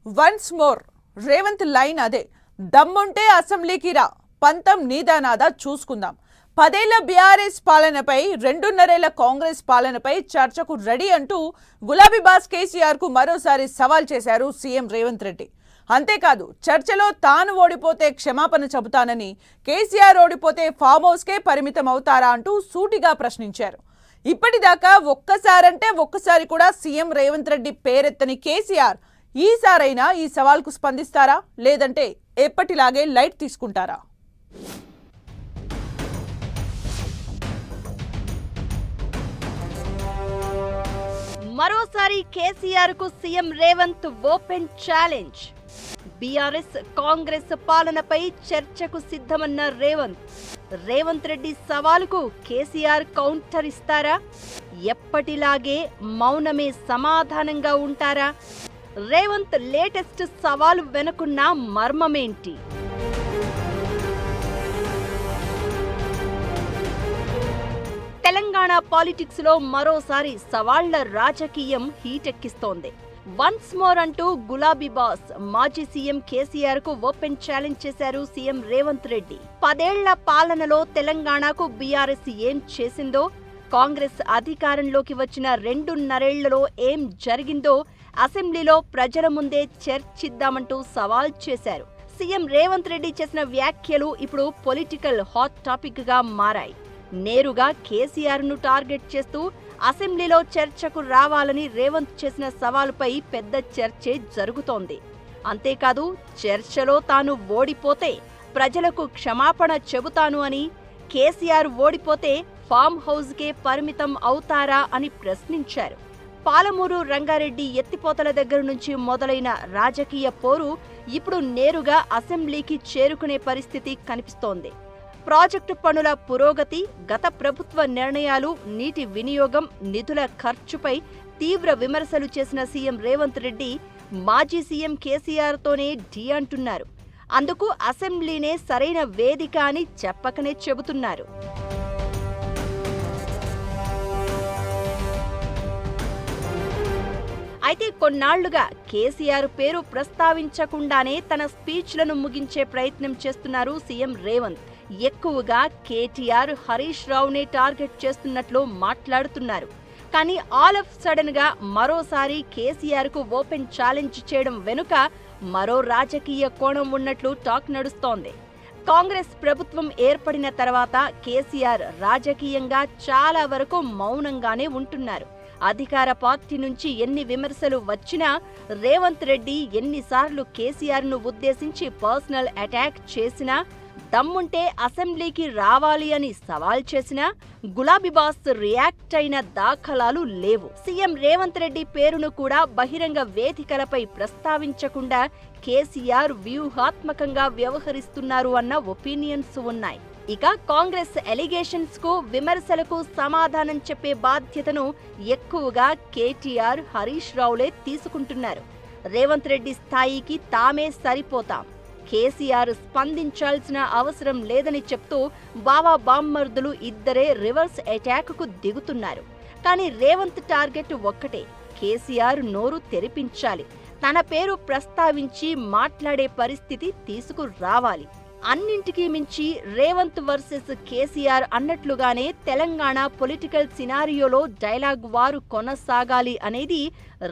Once more Revanth line అదే, దమ్ముంటే అసెంబ్లీకి రా, పంతం నీదానాదా చూసుకుందాం. 10 ఏళ్ల బీఆర్ఎస్ పాలనపై, 2.5 ఏళ్ల కాంగ్రెస్ పాలనపై చర్చకు రెడీ అంటూ గులాబీ బాస్ కేసీఆర్ కు మరోసారి సవాల్ చేశారు సీఎం రేవంత్ రెడ్డి. అంతేకాదు, చర్చలో తాను ఓడిపోతే క్షమాపణ చెబుతానని, కేసీఆర్ ఓడిపోతే ఫామ్ హౌస్ కే పరిమితం అవుతారా అంటూ సూటిగా ప్రశ్నించారు. ఇప్పటిదాకా ఒక్కసారంటే ఒక్కసారి కూడా సీఎం రేవంత్ రెడ్డి పేరెత్తని కేసీఆర్ ఈసారైనా ఈ సవాల్కు స్పందిస్తారా, లేదంటే ఎప్పటిలాగే లైట్ తీసుకుంటారా? మరోసారి కేసీఆర్ కు CM Revanth open challenge. BRS Congress పాలనపై చర్చకు సిద్ధమన్న రేవంత్ రెడ్డి సవాలుకు కేసీఆర్ కౌంటర్ ఇస్తారా? ఎప్పటిలాగే మౌనమే సమాధానంగా ఉంటారా? రేవంత్ లేటెస్ట్ సవాలు వెనుకున్న మర్మమేంటి? తెలంగాణ పాలిటిక్స్ లో మరోసారి సవాళ్ల రాజకీయం హీటెక్కిస్తోంది. వన్స్ మోర్ అంటూ గులాబీ బాస్ మాజీ సీఎం కేసీఆర్ కు ఓపెన్ ఛాలెంజ్ చేశారు సీఎం రేవంత్ రెడ్డి. 10 ఏళ్ల పాలనలో తెలంగాణకు బీఆర్ఎస్ ఏం చేసిందో, కాంగ్రెస్ అధికారంలోకి వచ్చిన 2.5 ఏళ్లలో ఏం జరిగిందో అసెంబ్లీలో ప్రజల ముందే చర్చిద్దామంటూ సవాల్ చేశారు. సీఎం రేవంత్ రెడ్డి చేసిన వ్యాఖ్యలు ఇప్పుడు పొలిటికల్ హాట్ టాపిక్ గా మారాయి. నేరుగా కేసీఆర్ ను టార్గెట్ చేస్తూ అసెంబ్లీలో చర్చకు రావాలని రేవంత్ చేసిన సవాలుపై పెద్ద చర్చే జరుగుతోంది. అంతేకాదు, చర్చలో తాను ఓడిపోతే ప్రజలకు క్షమాపణ చెబుతాను అని, కేసీఆర్ ఓడిపోతే ఫామ్ హౌస్ కే పరిమితం అవుతారా అని ప్రశ్నించారు. పాలమూరు రంగారెడ్డి ఎత్తిపోతల దగ్గర నుంచి మొదలైన రాజకీయ పోరు ఇప్పుడు నేరుగా అసెంబ్లీకి చేరుకునే పరిస్థితి కనిపిస్తోంది. ప్రాజెక్టు పనుల పురోగతి, గత ప్రభుత్వ నిర్ణయాలు, నీటి వినియోగం, నిధుల ఖర్చుపై తీవ్ర విమర్శలు చేసిన సీఎం రేవంత్ రెడ్డి మాజీ సీఎం కేసీఆర్ తోనే ఢీ అంటున్నారు. అందుకు అసెంబ్లీనే సరైన వేదిక అని చెప్పకనే చెబుతున్నారు. అయితే కొన్నాళ్లుగా కేసీఆర్ పేరు ప్రస్తావించకుండానే తన స్పీచ్లను ముగించే ప్రయత్నం చేస్తున్నారు సీఎం రేవంత్. ఎక్కువగా కేటీఆర్, హరీష్ రావునే టార్గెట్ చేస్తున్నట్లు మాట్లాడుతున్నారు. కానీ ఆల్ ఆఫ్ సడన్ గా మరోసారి కేసీఆర్ కు ఓపెన్ ఛాలెంజ్ చేయడం వెనుక మరో రాజకీయ కోణం ఉన్నట్లు టాక్ నడుస్తోంది. కాంగ్రెస్ ప్రభుత్వం ఏర్పడిన తర్వాత కేసీఆర్ రాజకీయంగా చాలా వరకు మౌనంగానే ఉంటున్నారు. అధికార పార్టీ నుంచి ఎన్ని విమర్శలు వచ్చినా, రేవంత్ రెడ్డి ఎన్నిసార్లు కేసీఆర్ ను ఉద్దేశించి పర్సనల్ అటాక్ చేసినా, దమ్ముంటే అసెంబ్లీకి రావాలి అని సవాల్ చేసినా గులాబీ బాస్ రియాక్ట్ అయిన దాఖలాలు లేవు. సీఎం రేవంత్ రెడ్డి పేరును కూడా బహిరంగ వేదికలపై ప్రస్తావించకుండా కేసీఆర్ వ్యూహాత్మకంగా వ్యవహరిస్తున్నారు అన్న ఒపీనియన్స్ ఉన్నాయి. ఇక కాంగ్రెస్ ఎలిగేషన్స్ కు, విమర్శలకు సమాధానం చెప్పే బాధ్యతను ఎక్కువగా కేటీఆర్, హరీష్ రావులే తీసుకుంటున్నారు. రేవంత్ రెడ్డి స్థాయికి తామే సరిపోతాం, కేసీఆర్ స్పందించాల్సిన అవసరం లేదని చెప్తూ బావా బామ్మర్దులు ఇద్దరే రివర్స్ అటాక్ కు దిగుతున్నారు. కానీ రేవంత్ టార్గెట్ ఒక్కటే, కేసీఆర్ నోరు తెరిపించాలి, తన పేరు ప్రస్తావించి మాట్లాడే పరిస్థితి తీసుకురావాలి. అన్నింటికీ మించి రేవంత్ వర్సెస్ కేసీఆర్ అన్నట్లుగానే తెలంగాణ పొలిటికల్ సినారియోలో డైలాగ్ వారు కొనసాగాలి అనేది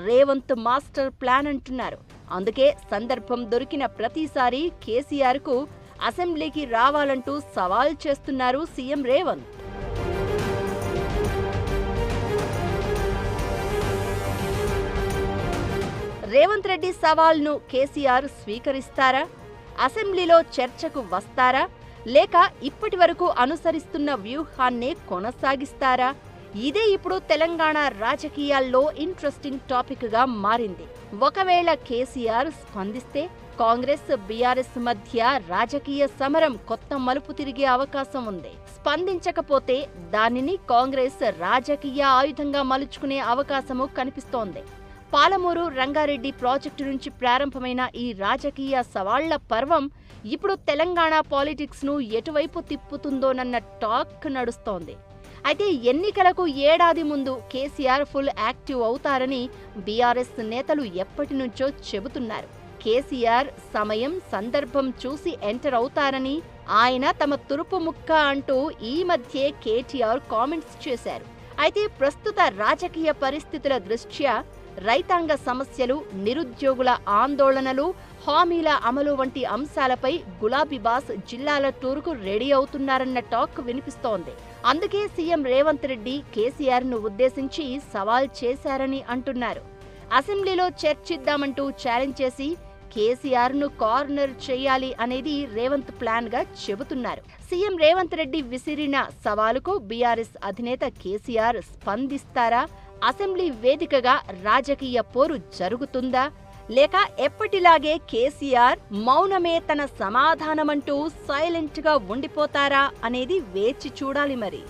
రేవంత్ మాస్టర్ ప్లాన్ అంటున్నారు. అందుకే సందర్భం దొరికిన ప్రతిసారి కేసీఆర్ కు అసెంబ్లీకి రావాలంటూ సవాల్ చేస్తున్నారు సీఎం రేవంత్. రేవంత్ రెడ్డి సవాల్ను కేసీఆర్ స్వీకరిస్తారా? అసెంబ్లీలో చర్చకు వస్తారా? లేక ఇప్పటి వరకు అనుసరిస్తున్న వ్యూహాన్నే కొనసాగిస్తారా? ఇదే ఇప్పుడు తెలంగాణ రాజకీయాల్లో ఇంట్రెస్టింగ్ టాపిక్ గా మారింది. ఒకవేళ కేసీఆర్ స్పందిస్తే కాంగ్రెస్, బీఆర్ఎస్ మధ్య రాజకీయ సమరం కొత్త మలుపు తిరిగే అవకాశం ఉంది. స్పందించకపోతే దానిని కాంగ్రెస్ రాజకీయ ఆయుధంగా మలుచుకునే అవకాశము కనిపిస్తోంది. పాలమూరు రంగారెడ్డి ప్రాజెక్టు నుంచి ప్రారంభమైన ఈ రాజకీయ సవాళ్ల పర్వం ఇప్పుడు తెలంగాణ పాలిటిక్స్ ను ఎటువైపు తిప్పుతుందోనన్న టాక్ నడుస్తోంది. అయితే ఎన్నికలకు ఏడాది ముందు కేసీఆర్ ఫుల్ యాక్టివ్ అవుతారని బీఆర్ఎస్ నేతలు ఎప్పటి నుంచో చెబుతున్నారు. కేసీఆర్ సమయం సందర్భం చూసి ఎంటర్ అవుతారని, ఆయన తమ తురుపు ముక్క అంటూ ఈ మధ్యే కేటీఆర్ కామెంట్స్ చేశారు. అయితే ప్రస్తుత రాజకీయ పరిస్థితుల దృష్ట్యా రైతాంగ సమస్యలు, నిరుద్యోగుల ఆందోళనలు, హామీల అమలు వంటి అంశాలపై గులాబీ బాస్ జిల్లాల టూరుకు రెడీ అవుతున్నారన్న టాక్ వినిపిస్తోంది. అందుకే సీఎం రేవంత్ రెడ్డి కేసీఆర్ను ఉద్దేశించి సవాల్ చేశారని అంటున్నారు. అసెంబ్లీలో చర్చిద్దామంటూ ఛాలెంజ్ చేసి కేసీఆర్ను కార్నర్ చేయాలి అనేది రేవంత్ ప్లాన్ గా చెబుతున్నారు. సీఎం రేవంత్ రెడ్డి విసిరిన సవాలుకు బీఆర్ఎస్ అధినేత కేసీఆర్ స్పందిస్తారా? అసెంబ్లీ వేదికగా రాజకీయ పోరు జరుగుతుందా? లేక ఎప్పటిలాగే కేసీఆర్ మౌనమే తన సమాధానమంటూ సైలెంట్ గా ఉండిపోతారా అనేది వేచి చూడాలి మరి.